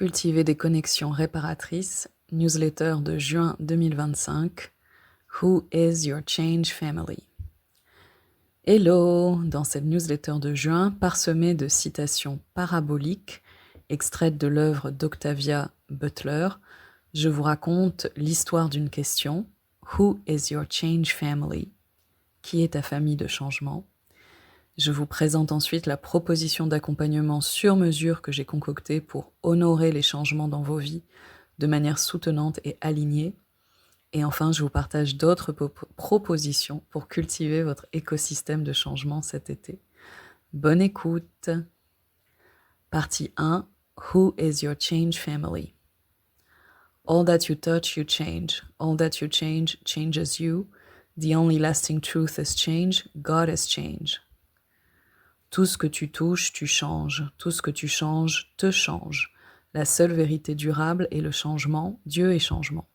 Cultiver des connexions réparatrices, newsletter de juin 2025. Who is your change family? Hello! Dans cette newsletter de juin, parsemée de citations paraboliques, extraites de l'œuvre d'Octavia Butler, je vous raconte l'histoire d'une question. Who is your change family? Qui est ta famille de changement? Je vous présente ensuite la proposition d'accompagnement sur mesure que j'ai concoctée pour honorer les changements dans vos vies de manière soutenante et alignée. Et enfin, je vous partage d'autres propositions pour cultiver votre écosystème de changement cet été. Bonne écoute! Partie 1. Who is your change family? All that you touch, you change. All that you change, changes you. The only lasting truth is change. God is change. Tout ce que tu touches, tu changes. Tout ce que tu changes, te change. La seule vérité durable est le changement. Dieu est changement.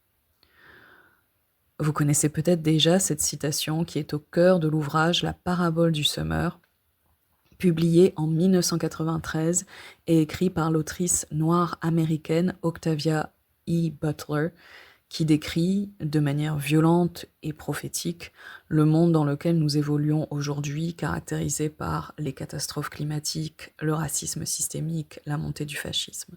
Vous connaissez peut-être déjà cette citation qui est au cœur de l'ouvrage La parabole du semeur, publié en 1993 et écrit par l'autrice noire américaine Octavia E. Butler, qui décrit de manière violente et prophétique le monde dans lequel nous évoluons aujourd'hui, caractérisé par les catastrophes climatiques, le racisme systémique, la montée du fascisme.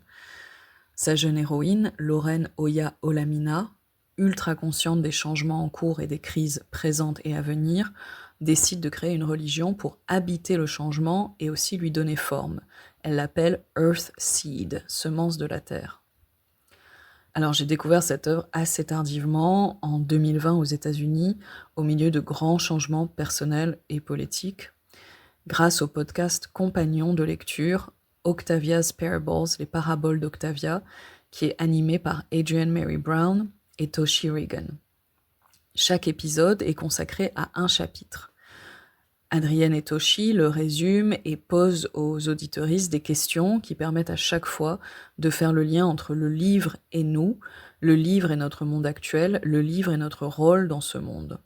Sa jeune héroïne, Lauren Oya Olamina, ultra consciente des changements en cours et des crises présentes et à venir, décide de créer une religion pour habiter le changement et aussi lui donner forme. Elle l'appelle Earth Seed, semence de la terre. Alors j'ai découvert cette œuvre assez tardivement, en 2020 aux États-Unis, au milieu de grands changements personnels et politiques, grâce au podcast compagnon de lecture Octavia's Parables, les paraboles d'Octavia, qui est animé par Adrienne Mary Brown et Toshi Reagan. Chaque épisode est consacré à un chapitre. Adrienne et Toshi le résument et posent aux auditeuristes des questions qui permettent à chaque fois de faire le lien entre le livre et nous, le livre et notre monde actuel, le livre et notre rôle dans ce monde.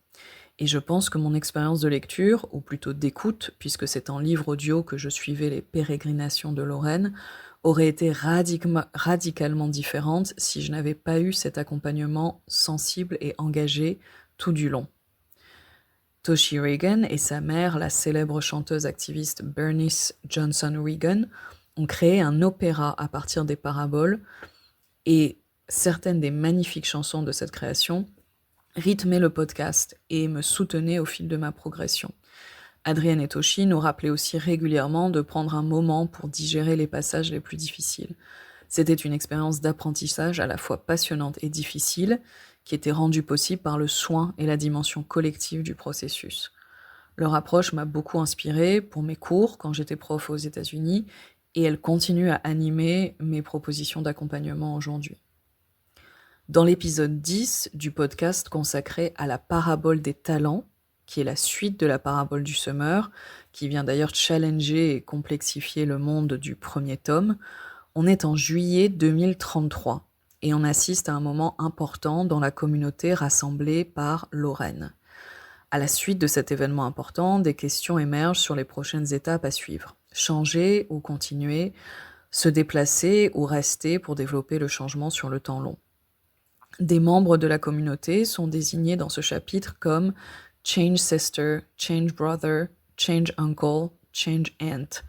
Et je pense que mon expérience de lecture, ou plutôt d'écoute, puisque c'est en livre audio que je suivais les pérégrinations de Lorraine, aurait été radicalement différente si je n'avais pas eu cet accompagnement sensible et engagé tout du long. Toshi Reagan et sa mère, la célèbre chanteuse activiste Bernice Johnson Reagan, ont créé un opéra à partir des paraboles et certaines des magnifiques chansons de cette création rythmaient le podcast et me soutenaient au fil de ma progression. Adrienne et Toshi nous rappelaient aussi régulièrement de prendre un moment pour digérer les passages les plus difficiles. C'était une expérience d'apprentissage à la fois passionnante et difficile, qui était rendue possible par le soin et la dimension collective du processus. Leur approche m'a beaucoup inspirée pour mes cours quand j'étais prof aux États-Unis, et elle continue à animer mes propositions d'accompagnement aujourd'hui. Dans l'épisode 10 du podcast consacré à la parabole des talents, qui est la suite de la parabole du semeur, qui vient d'ailleurs challenger et complexifier le monde du premier tome, on est en juillet 2033 et on assiste à un moment important dans la communauté rassemblée par Lorraine. À la suite de cet événement important, des questions émergent sur les prochaines étapes à suivre. Changer ou continuer, se déplacer ou rester pour développer le changement sur le temps long. Des membres de la communauté sont désignés dans ce chapitre comme Change Sister, Change Brother, Change Uncle, Change Aunt.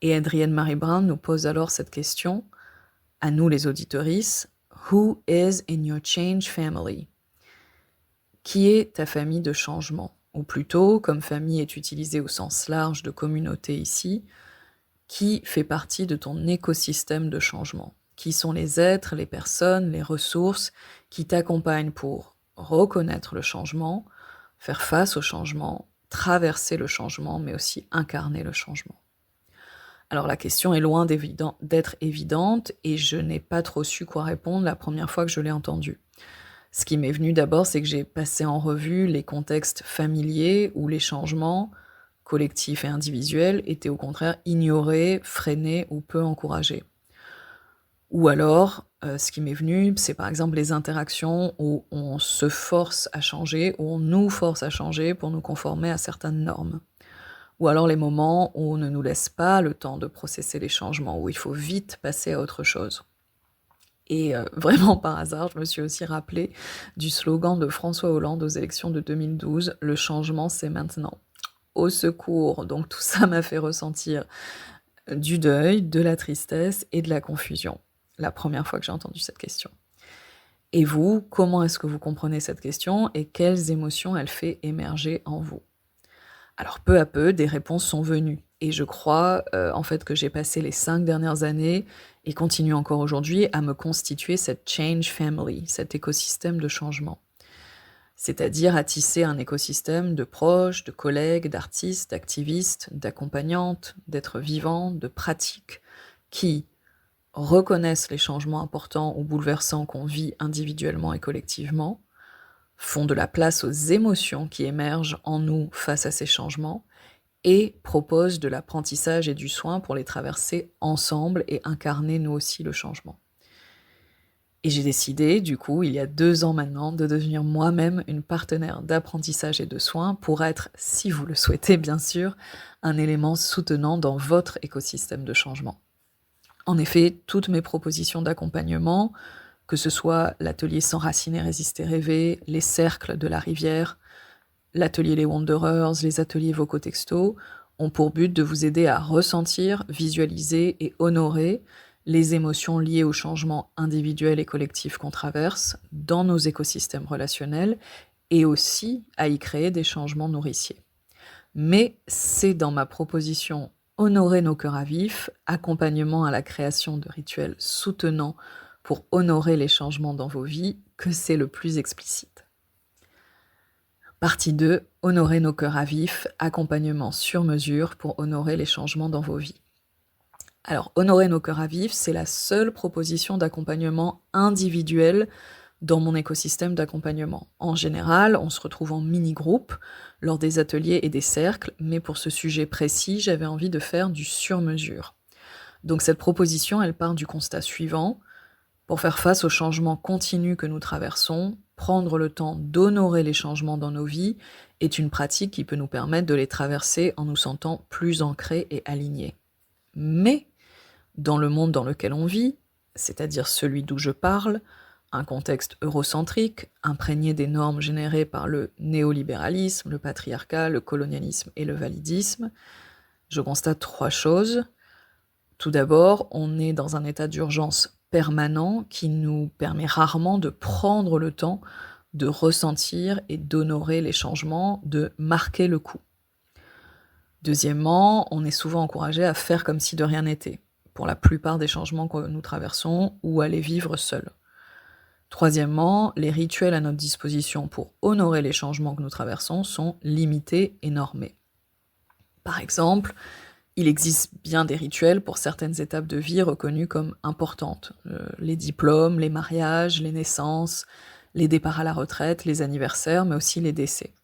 Et Adrienne Marie Brown nous pose alors cette question, à nous les auditeuristes, Who is in your change family? Qui est ta famille de changement? Ou plutôt, comme famille est utilisée au sens large de communauté ici, qui fait partie de ton écosystème de changement? Qui sont les êtres, les personnes, les ressources qui t'accompagnent pour reconnaître le changement, faire face au changement, traverser le changement, mais aussi incarner le changement? Alors la question est loin d'être évidente et je n'ai pas trop su quoi répondre la première fois que je l'ai entendue. Ce qui m'est venu d'abord, c'est que j'ai passé en revue les contextes familiers où les changements, collectifs et individuels, étaient au contraire ignorés, freinés ou peu encouragés. Ou alors, ce qui m'est venu, c'est par exemple les interactions où on se force à changer, où on nous force à changer pour nous conformer à certaines normes. Ou alors les moments où on ne nous laisse pas le temps de processer les changements, où il faut vite passer à autre chose. Et vraiment par hasard, je me suis aussi rappelée du slogan de François Hollande aux élections de 2012, « Le changement, c'est maintenant ». Au secours! Donc tout ça m'a fait ressentir du deuil, de la tristesse et de la confusion, la première fois que j'ai entendu cette question. Et vous, comment est-ce que vous comprenez cette question et quelles émotions elle fait émerger en vous? Alors peu à peu, des réponses sont venues et je crois, en fait, que j'ai passé les 5 dernières années et continue encore aujourd'hui à me constituer cette change family, cet écosystème de changement. C'est-à-dire à tisser un écosystème de proches, de collègues, d'artistes, d'activistes, d'accompagnantes, d'êtres vivants, de pratiques qui reconnaissent les changements importants ou bouleversants qu'on vit individuellement et collectivement, font de la place aux émotions qui émergent en nous face à ces changements et proposent de l'apprentissage et du soin pour les traverser ensemble et incarner nous aussi le changement. Et j'ai décidé, du coup, il y a 2 ans maintenant, de devenir moi-même une partenaire d'apprentissage et de soins pour être, si vous le souhaitez bien sûr, un élément soutenant dans votre écosystème de changement. En effet, toutes mes propositions d'accompagnement, que ce soit l'atelier S'enraciner, résister, rêver, les cercles de la rivière, l'atelier Les Wanderers, les ateliers vocaux-textos, ont pour but de vous aider à ressentir, visualiser et honorer les émotions liées aux changements individuels et collectifs qu'on traverse dans nos écosystèmes relationnels et aussi à y créer des changements nourriciers. Mais c'est dans ma proposition Honorer nos cœurs à vif, accompagnement à la création de rituels soutenants pour honorer les changements dans vos vies, que c'est le plus explicite. Partie 2, Honorer nos cœurs à vif, accompagnement sur mesure pour honorer les changements dans vos vies. Alors, Honorer nos cœurs à vif, c'est la seule proposition d'accompagnement individuel dans mon écosystème d'accompagnement. En général, on se retrouve en mini-groupe lors des ateliers et des cercles, mais pour ce sujet précis, j'avais envie de faire du sur-mesure. Donc cette proposition, elle part du constat suivant. Pour faire face aux changements continus que nous traversons, prendre le temps d'honorer les changements dans nos vies est une pratique qui peut nous permettre de les traverser en nous sentant plus ancrés et alignés. Mais, dans le monde dans lequel on vit, c'est-à-dire celui d'où je parle, un contexte eurocentrique, imprégné des normes générées par le néolibéralisme, le patriarcat, le colonialisme et le validisme, je constate 3 choses. Tout d'abord, on est dans un état d'urgence permanent qui nous permet rarement de prendre le temps de ressentir et d'honorer les changements, de marquer le coup. Deuxièmement, on est souvent encouragé à faire comme si de rien n'était, pour la plupart des changements que nous traversons, ou à les vivre seuls. Troisièmement, les rituels à notre disposition pour honorer les changements que nous traversons sont limités et normés. Par exemple, il existe bien des rituels pour certaines étapes de vie reconnues comme importantes. Les diplômes, les mariages, les naissances, les départs à la retraite, les anniversaires, mais aussi les décès.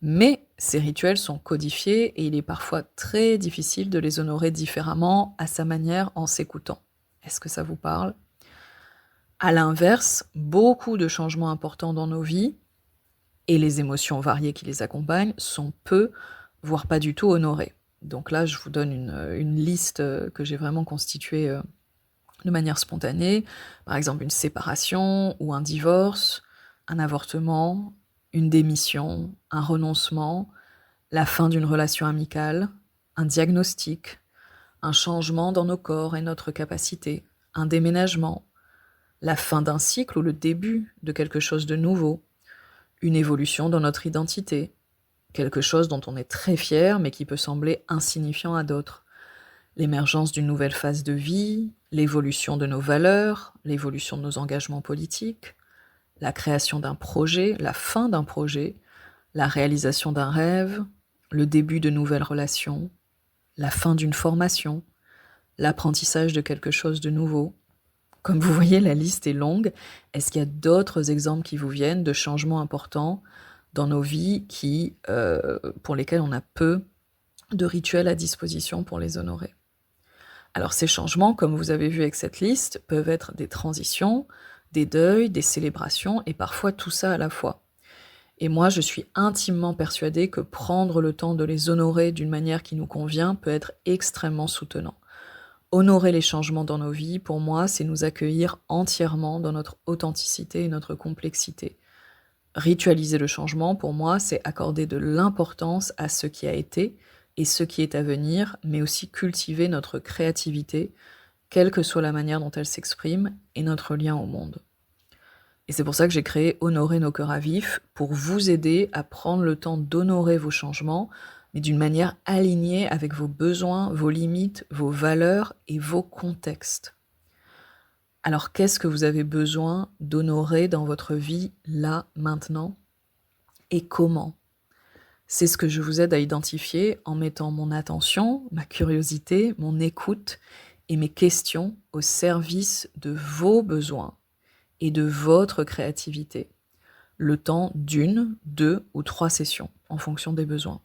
Mais ces rituels sont codifiés et il est parfois très difficile de les honorer différemment, à sa manière, en s'écoutant. Est-ce que ça vous parle ? À l'inverse, beaucoup de changements importants dans nos vies, et les émotions variées qui les accompagnent, sont peu, voire pas du tout honorés. Donc là, je vous donne une liste que j'ai vraiment constituée de manière spontanée. Par exemple, une séparation ou un divorce, un avortement, une démission, un renoncement, la fin d'une relation amicale, un diagnostic, un changement dans nos corps et notre capacité, un déménagement, la fin d'un cycle ou le début de quelque chose de nouveau, une évolution dans notre identité, quelque chose dont on est très fier mais qui peut sembler insignifiant à d'autres, l'émergence d'une nouvelle phase de vie, l'évolution de nos valeurs, l'évolution de nos engagements politiques, la création d'un projet, la fin d'un projet, la réalisation d'un rêve, le début de nouvelles relations, la fin d'une formation, l'apprentissage de quelque chose de nouveau. Comme vous voyez, la liste est longue. Est-ce qu'il y a d'autres exemples qui vous viennent de changements importants dans nos vies pour lesquels on a peu de rituels à disposition pour les honorer? Alors ces changements, comme vous avez vu avec cette liste, peuvent être des transitions, des deuils, des célébrations, et parfois tout ça à la fois. Et moi, je suis intimement persuadée que prendre le temps de les honorer d'une manière qui nous convient peut être extrêmement soutenant. Honorer les changements dans nos vies, pour moi, c'est nous accueillir entièrement dans notre authenticité et notre complexité. Ritualiser le changement, pour moi, c'est accorder de l'importance à ce qui a été et ce qui est à venir, mais aussi cultiver notre créativité, quelle que soit la manière dont elle s'exprime, et notre lien au monde. Et c'est pour ça que j'ai créé Honorer nos cœurs à vif, pour vous aider à prendre le temps d'honorer vos changements, mais d'une manière alignée avec vos besoins, vos limites, vos valeurs et vos contextes. Alors qu'est-ce que vous avez besoin d'honorer dans votre vie, là, maintenant? Et comment? C'est ce que je vous aide à identifier en mettant mon attention, ma curiosité, mon écoute et mes questions au service de vos besoins et de votre créativité. Le temps d'une, 2 ou 3 sessions, en fonction des besoins.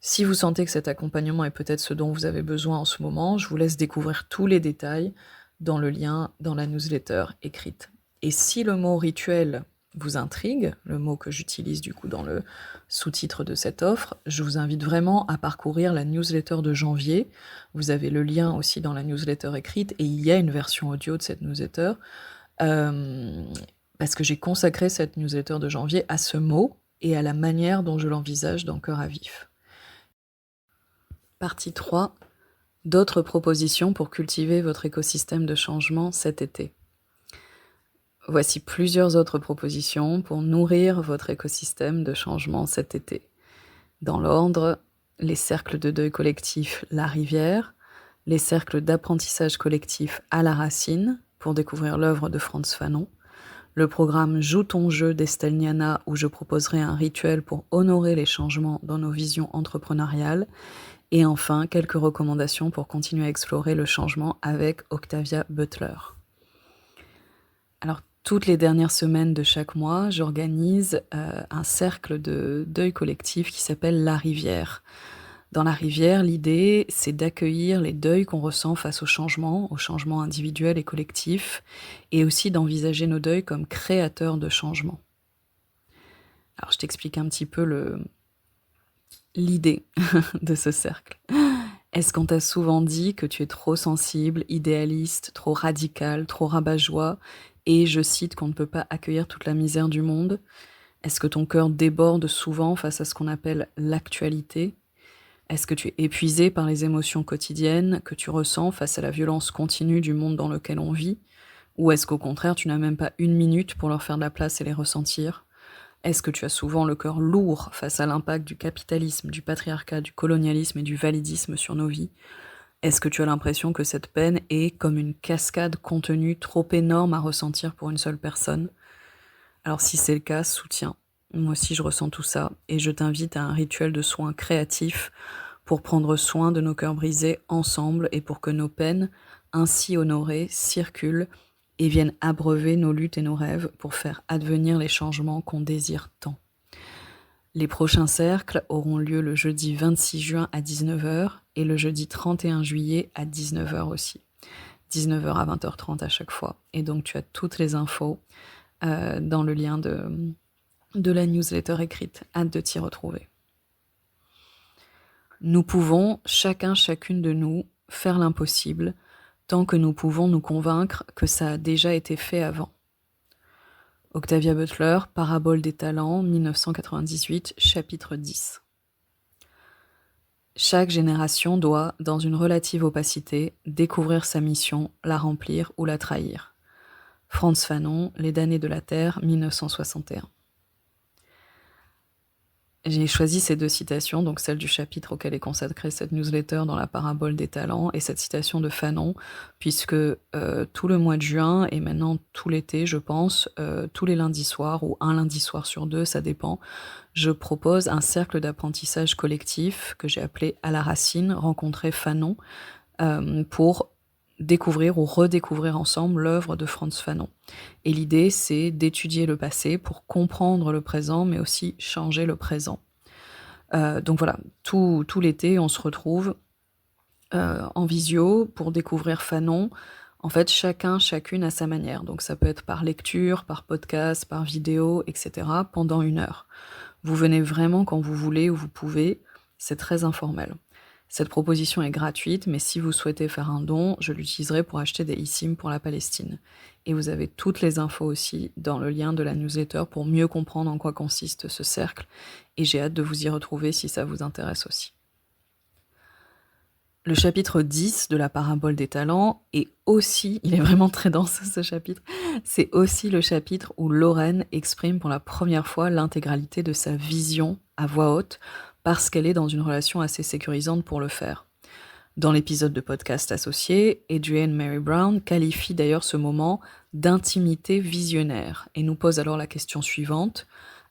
Si vous sentez que cet accompagnement est peut-être ce dont vous avez besoin en ce moment, je vous laisse découvrir tous les détails dans le lien dans la newsletter écrite. Et si le mot rituel vous intrigue, le mot que j'utilise du coup dans le sous-titre de cette offre, je vous invite vraiment à parcourir la newsletter de janvier. Vous avez le lien aussi dans la newsletter écrite et il y a une version audio de cette newsletter parce que j'ai consacré cette newsletter de janvier à ce mot et à la manière dont je l'envisage dans Cœur à vif. Partie 3. D'autres propositions pour cultiver votre écosystème de changement cet été. Voici plusieurs autres propositions pour nourrir votre écosystème de changement cet été. Dans l'ordre, les cercles de deuil collectif La Rivière, les cercles d'apprentissage collectif À la Racine, pour découvrir l'œuvre de Frantz Fanon, le programme Joue ton jeu d'Estelle Niana, où je proposerai un rituel pour honorer les changements dans nos visions entrepreneuriales, et enfin, quelques recommandations pour continuer à explorer le changement avec Octavia Butler. Alors, toutes les dernières semaines de chaque mois, j'organise un cercle de deuil collectif qui s'appelle La Rivière. Dans La Rivière, l'idée, c'est d'accueillir les deuils qu'on ressent face aux changements individuels et collectifs, et aussi d'envisager nos deuils comme créateurs de changements. Alors, je t'explique un petit peu l'idée de ce cercle. Est-ce qu'on t'a souvent dit que tu es trop sensible, idéaliste, trop radical, trop rabat-joie, et je cite qu'on ne peut pas accueillir toute la misère du monde? Est-ce que ton cœur déborde souvent face à ce qu'on appelle l'actualité? Est-ce que tu es épuisé par les émotions quotidiennes que tu ressens face à la violence continue du monde dans lequel on vit? Ou est-ce qu'au contraire, tu n'as même pas une minute pour leur faire de la place et les ressentir? Est-ce que tu as souvent le cœur lourd face à l'impact du capitalisme, du patriarcat, du colonialisme et du validisme sur nos vies? Est-ce que tu as l'impression que cette peine est comme une cascade contenue trop énorme à ressentir pour une seule personne? Alors si c'est le cas, soutiens. Moi aussi je ressens tout ça et je t'invite à un rituel de soins créatifs pour prendre soin de nos cœurs brisés ensemble et pour que nos peines, ainsi honorées, circulent et viennent abreuver nos luttes et nos rêves pour faire advenir les changements qu'on désire tant. Les prochains cercles auront lieu le jeudi 26 juin à 19h et le jeudi 31 juillet à 19h aussi. 19h à 20h30 à chaque fois. Et donc tu as toutes les infos dans le lien de la newsletter écrite. Hâte de t'y retrouver. Nous pouvons, chacune de nous, faire l'impossible tant que nous pouvons nous convaincre que ça a déjà été fait avant. Octavia Butler, Parabole des talents, 1998, chapitre 10. Chaque génération doit, dans une relative opacité, découvrir sa mission, la remplir ou la trahir. Frantz Fanon, Les damnés de la Terre, 1961. J'ai choisi ces deux citations, donc celle du chapitre auquel est consacrée cette newsletter dans la parabole des talents, et cette citation de Fanon, puisque tout le mois de juin, et maintenant tout l'été, je pense, tous les lundis soirs, ou un lundi soir sur 2, ça dépend, je propose un cercle d'apprentissage collectif que j'ai appelé À la Racine, rencontrer Fanon, pour découvrir ou redécouvrir ensemble l'œuvre de Frantz Fanon. Et l'idée, c'est d'étudier le passé pour comprendre le présent, mais aussi changer le présent. Donc voilà, tout l'été, on se retrouve en visio pour découvrir Fanon. En fait, chacune à sa manière. Donc ça peut être par lecture, par podcast, par vidéo, etc. pendant 1 heure. Vous venez vraiment quand vous voulez, où vous pouvez. C'est très informel. Cette proposition est gratuite, mais si vous souhaitez faire un don, je l'utiliserai pour acheter des eSIM pour la Palestine. Et vous avez toutes les infos aussi dans le lien de la newsletter pour mieux comprendre en quoi consiste ce cercle. Et j'ai hâte de vous y retrouver si ça vous intéresse aussi. Le chapitre 10 de la parabole des talents est aussi, il est vraiment très dense ce chapitre, c'est aussi le chapitre où Lorraine exprime pour la première fois l'intégralité de sa vision à voix haute parce qu'elle est dans une relation assez sécurisante pour le faire. Dans l'épisode de podcast associé, Adrienne Mary Brown qualifie d'ailleurs ce moment d'intimité visionnaire et nous pose alors la question suivante: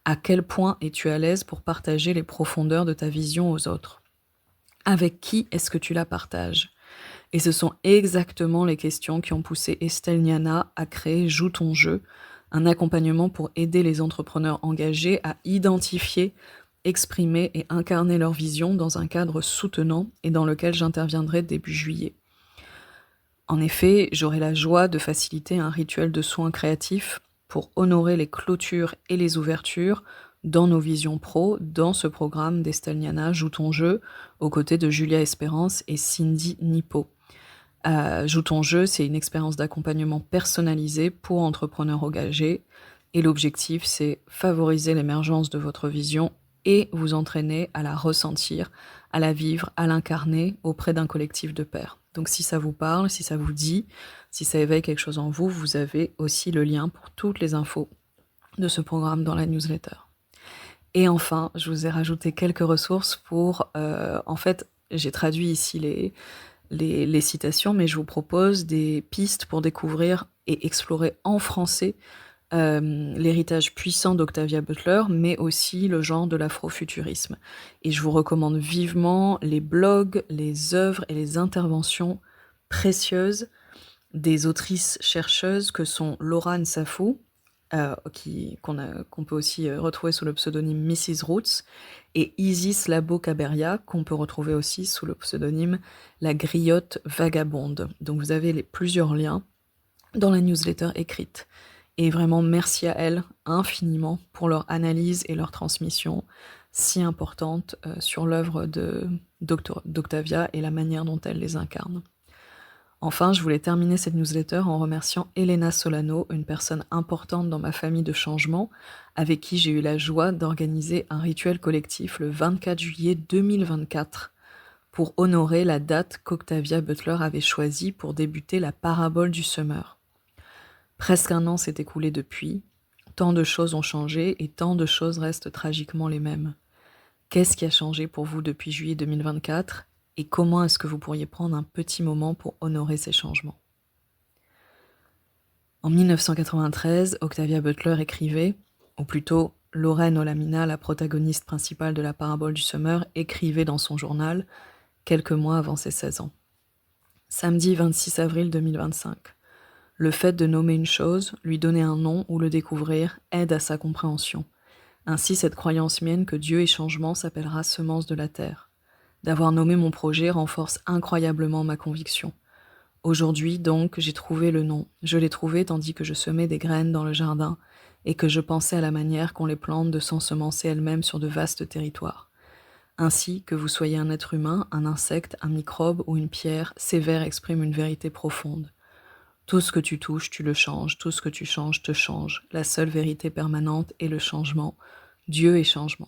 à quel point es-tu à l'aise pour partager les profondeurs de ta vision aux autres? Avec qui est-ce que tu la partages? Et ce sont exactement les questions qui ont poussé Estelle Niana à créer Joue ton jeu, un accompagnement pour aider les entrepreneurs engagés à identifier, exprimer et incarner leur vision dans un cadre soutenant et dans lequel j'interviendrai début juillet. En effet, j'aurai la joie de faciliter un rituel de soins créatifs pour honorer les clôtures et les ouvertures dans nos visions pro, dans ce programme d'Estelle Niana, Joue ton jeu, aux côtés de Julia Espérance et Cindy Nippo. Joue ton jeu, c'est une expérience d'accompagnement personnalisée pour entrepreneurs engagés, et l'objectif, c'est favoriser l'émergence de votre vision et vous entraîner à la ressentir, à la vivre, à l'incarner auprès d'un collectif de pairs. Donc si ça vous parle, si ça vous dit, si ça éveille quelque chose en vous, vous avez aussi le lien pour toutes les infos de ce programme dans la newsletter. Et enfin, je vous ai rajouté quelques ressources pour... en fait, j'ai traduit ici les citations, mais je vous propose des pistes pour découvrir et explorer en français l'héritage puissant d'Octavia Butler, mais aussi le genre de l'afrofuturisme. Et je vous recommande vivement les blogs, les œuvres et les interventions précieuses des autrices-chercheuses que sont Laura Nsafou, qu'on peut aussi retrouver sous le pseudonyme Mrs. Roots, et Isis Labo-Caberia, qu'on peut retrouver aussi sous le pseudonyme La Griotte Vagabonde. Donc vous avez plusieurs liens dans la newsletter écrite. Et vraiment, merci à elles infiniment pour leur analyse et leur transmission si importante sur l'œuvre d'Octavia et la manière dont elle les incarne. Enfin, je voulais terminer cette newsletter en remerciant Elena Solano, une personne importante dans ma famille de changement, avec qui j'ai eu la joie d'organiser un rituel collectif le 24 juillet 2024 pour honorer la date qu'Octavia Butler avait choisie pour débuter la parabole du semeur. Presque un an s'est écoulé depuis, tant de choses ont changé et tant de choses restent tragiquement les mêmes. Qu'est-ce qui a changé pour vous depuis juillet 2024 ? Et comment est-ce que vous pourriez prendre un petit moment pour honorer ces changements? En 1993, Octavia Butler écrivait, ou plutôt Lorraine Olamina, la protagoniste principale de la parabole du semeur, écrivait dans son journal, quelques mois avant ses 16 ans. Samedi 26 avril 2025. Le fait de nommer une chose, lui donner un nom ou le découvrir aide à sa compréhension. Ainsi, cette croyance mienne que Dieu et changement s'appellera semence de la terre. D'avoir nommé mon projet renforce incroyablement ma conviction. Aujourd'hui, donc, j'ai trouvé le nom. Je l'ai trouvé tandis que je semais des graines dans le jardin et que je pensais à la manière qu'ont les plantes de s'ensemencer elles-mêmes sur de vastes territoires. Ainsi, que vous soyez un être humain, un insecte, un microbe ou une pierre, ces vers expriment une vérité profonde. Tout ce que tu touches, tu le changes. Tout ce que tu changes, te change. La seule vérité permanente est le changement. Dieu est changement.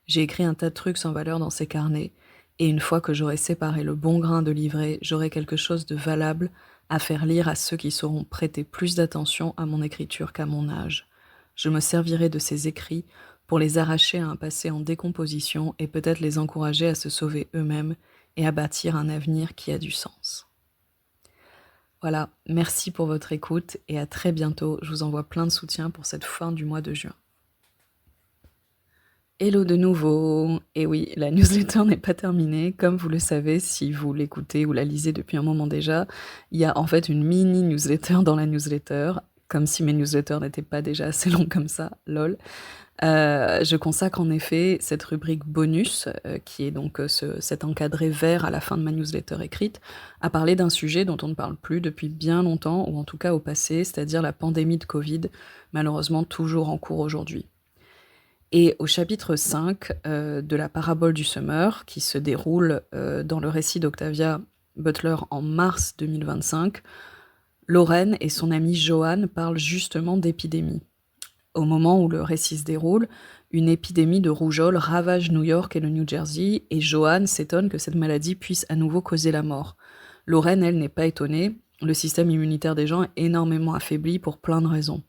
J'ai écrit un tas de trucs sans valeur dans ces carnets, et une fois que j'aurai séparé le bon grain de l'ivraie, j'aurai quelque chose de valable à faire lire à ceux qui sauront prêter plus d'attention à mon écriture qu'à mon âge. Je me servirai de ces écrits pour les arracher à un passé en décomposition et peut-être les encourager à se sauver eux-mêmes et à bâtir un avenir qui a du sens. Voilà, merci pour votre écoute et à très bientôt. Je vous envoie plein de soutien pour cette fin du mois de juin. Hello de nouveau. Et oui, la newsletter n'est pas terminée. Comme vous le savez, si vous l'écoutez ou la lisez depuis un moment déjà, il y a en fait une mini newsletter dans la newsletter, comme si mes newsletters n'étaient pas déjà assez longs comme ça, lol. Je consacre en effet cette rubrique bonus, qui est donc cet encadré vert à la fin de ma newsletter écrite, à parler d'un sujet dont on ne parle plus depuis bien longtemps, ou en tout cas au passé, c'est-à-dire la pandémie de Covid, malheureusement toujours en cours aujourd'hui. Et au chapitre 5 de la parabole du semeur, qui se déroule dans le récit d'Octavia Butler en mars 2025, Lorraine et son amie Joanne parlent justement d'épidémie. Au moment où le récit se déroule, une épidémie de rougeole ravage New York et le New Jersey, et Joanne s'étonne que cette maladie puisse à nouveau causer la mort. Lorraine, elle, n'est pas étonnée. Le système immunitaire des gens est énormément affaibli pour plein de raisons.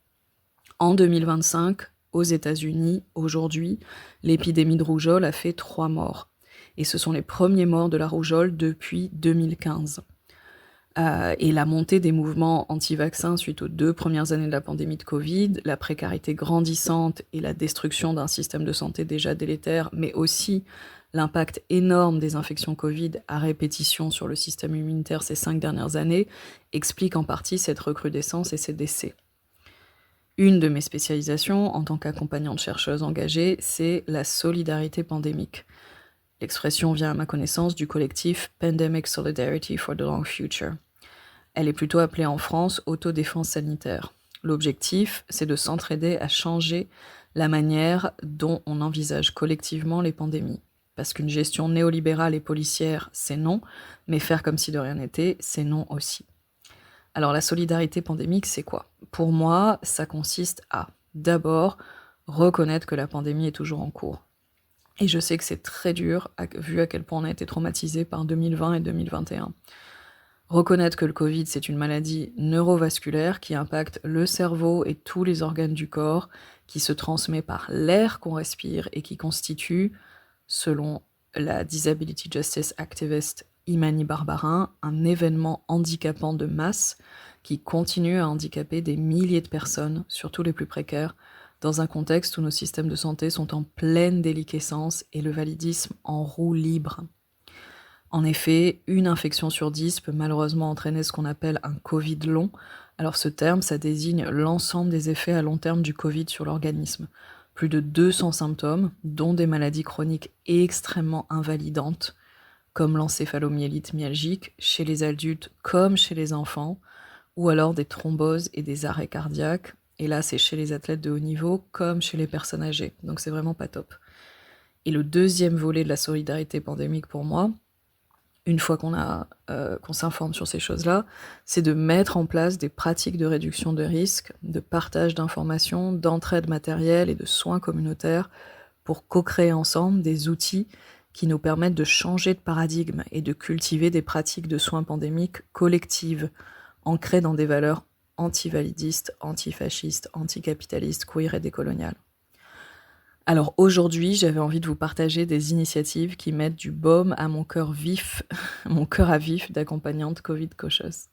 En 2025, aux États-Unis, aujourd'hui, l'épidémie de rougeole a fait 3 morts. Et ce sont les premiers morts de la rougeole depuis 2015. Et la montée des mouvements anti-vaccins suite aux 2 premières années de la pandémie de Covid, la précarité grandissante et la destruction d'un système de santé déjà délétère, mais aussi l'impact énorme des infections Covid à répétition sur le système immunitaire ces 5 dernières années, expliquent en partie cette recrudescence et ces décès. Une de mes spécialisations en tant qu'accompagnante chercheuse engagée, c'est la solidarité pandémique. L'expression vient à ma connaissance du collectif Pandemic Solidarity for the Long Future. Elle est plutôt appelée en France autodéfense sanitaire. L'objectif, c'est de s'entraider à changer la manière dont on envisage collectivement les pandémies. Parce qu'une gestion néolibérale et policière, c'est non, mais faire comme si de rien n'était, c'est non aussi. Alors la solidarité pandémique, c'est quoi ? Pour moi, ça consiste à, d'abord, reconnaître que la pandémie est toujours en cours. Et je sais que c'est très dur, vu à quel point on a été traumatisé par 2020 et 2021. Reconnaître que le Covid, c'est une maladie neurovasculaire qui impacte le cerveau et tous les organes du corps, qui se transmet par l'air qu'on respire et qui constitue, selon la Disability Justice Activist Imani Barbarin, un événement handicapant de masse qui continue à handicaper des milliers de personnes, surtout les plus précaires, dans un contexte où nos systèmes de santé sont en pleine déliquescence et le validisme en roue libre. En effet, une infection sur 10 peut malheureusement entraîner ce qu'on appelle un Covid long. Alors ce terme, ça désigne l'ensemble des effets à long terme du Covid sur l'organisme. Plus de 200 symptômes, dont des maladies chroniques extrêmement invalidantes, comme l'encéphalomyélite myalgique, chez les adultes comme chez les enfants, ou alors des thromboses et des arrêts cardiaques. Et là, c'est chez les athlètes de haut niveau comme chez les personnes âgées. Donc c'est vraiment pas top. Et le deuxième volet de la solidarité pandémique pour moi, une fois qu'on s'informe sur ces choses-là, c'est de mettre en place des pratiques de réduction de risque, de partage d'informations, d'entraide matérielle et de soins communautaires pour co-créer ensemble des outils qui nous permettent de changer de paradigme et de cultiver des pratiques de soins pandémiques collectives, ancrées dans des valeurs anti-validistes, antifascistes, anticapitalistes, queer et décoloniales. Alors aujourd'hui, j'avais envie de vous partager des initiatives qui mettent du baume à mon cœur vif, mon cœur à vif d'accompagnante Covid cocheuse.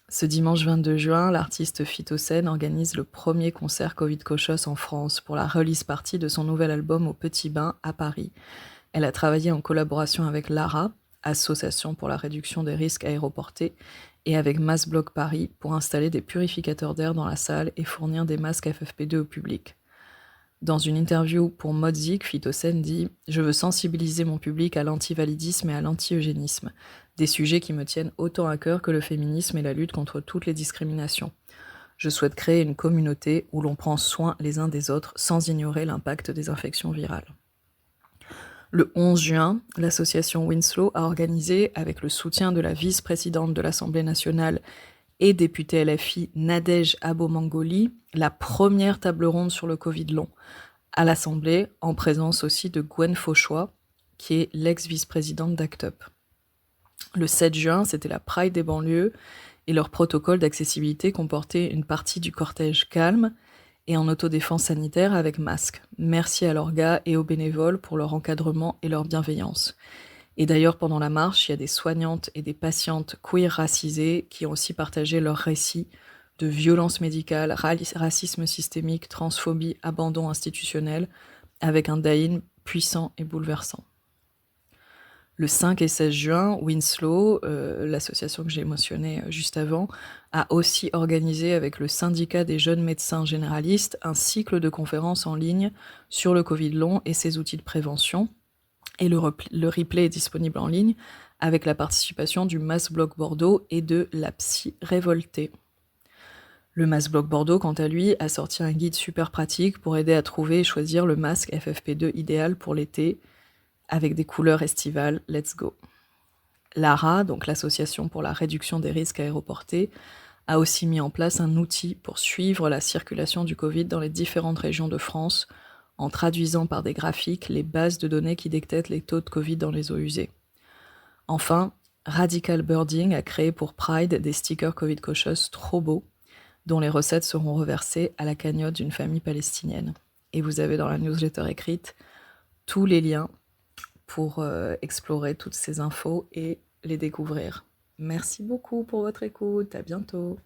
Ce dimanche 22 juin, l'artiste Phytocène organise le premier concert Covid cocheuse en France pour la release party de son nouvel album Au Petit Bain à Paris. Elle a travaillé en collaboration avec l'ARA, Association pour la réduction des risques aéroportés, et avec MassBlock Paris pour installer des purificateurs d'air dans la salle et fournir des masques FFP2 au public. Dans une interview pour Modzik, Phytocène dit « Je veux sensibiliser mon public à l'antivalidisme et à l'anti-eugénisme, des sujets qui me tiennent autant à cœur que le féminisme et la lutte contre toutes les discriminations. Je souhaite créer une communauté où l'on prend soin les uns des autres sans ignorer l'impact des infections virales. » Le 11 juin, l'association Winslow a organisé, avec le soutien de la vice-présidente de l'Assemblée nationale et députée LFI Nadège Abomangoli, la première table ronde sur le Covid long à l'Assemblée, en présence aussi de Gwen Fauchois, qui est l'ex-vice-présidente d'ACT UP. Le 7 juin, c'était la Pride des banlieues, et leur protocole d'accessibilité comportait une partie du cortège calme et en autodéfense sanitaire avec masque. Merci à leurs gars et aux bénévoles pour leur encadrement et leur bienveillance. Et d'ailleurs, pendant la marche, il y a des soignantes et des patientes queer racisées qui ont aussi partagé leurs récits de violences médicales, racisme systémique, transphobie, abandon institutionnel, avec un die-in puissant et bouleversant. Le 5 et 16 juin, Winslow, l'association que j'ai mentionnée juste avant, a aussi organisé avec le syndicat des jeunes médecins généralistes un cycle de conférences en ligne sur le Covid long et ses outils de prévention. Et le replay est disponible en ligne avec la participation du MassBlock Bordeaux et de la Psy Révoltée. Le Masque Bloc Bordeaux, quant à lui, a sorti un guide super pratique pour aider à trouver et choisir le masque FFP2 idéal pour l'été, avec des couleurs estivales. Let's go. L'ARA, donc l'Association pour la réduction des risques aéroportés, a aussi mis en place un outil pour suivre la circulation du Covid dans les différentes régions de France, en traduisant par des graphiques les bases de données qui détectent les taux de Covid dans les eaux usées. Enfin, Radical Birding a créé pour Pride des stickers Covid cautious trop beaux, dont les recettes seront reversées à la cagnotte d'une famille palestinienne. Et vous avez dans la newsletter écrite tous les liens pour explorer toutes ces infos et les découvrir. Merci beaucoup pour votre écoute, à bientôt.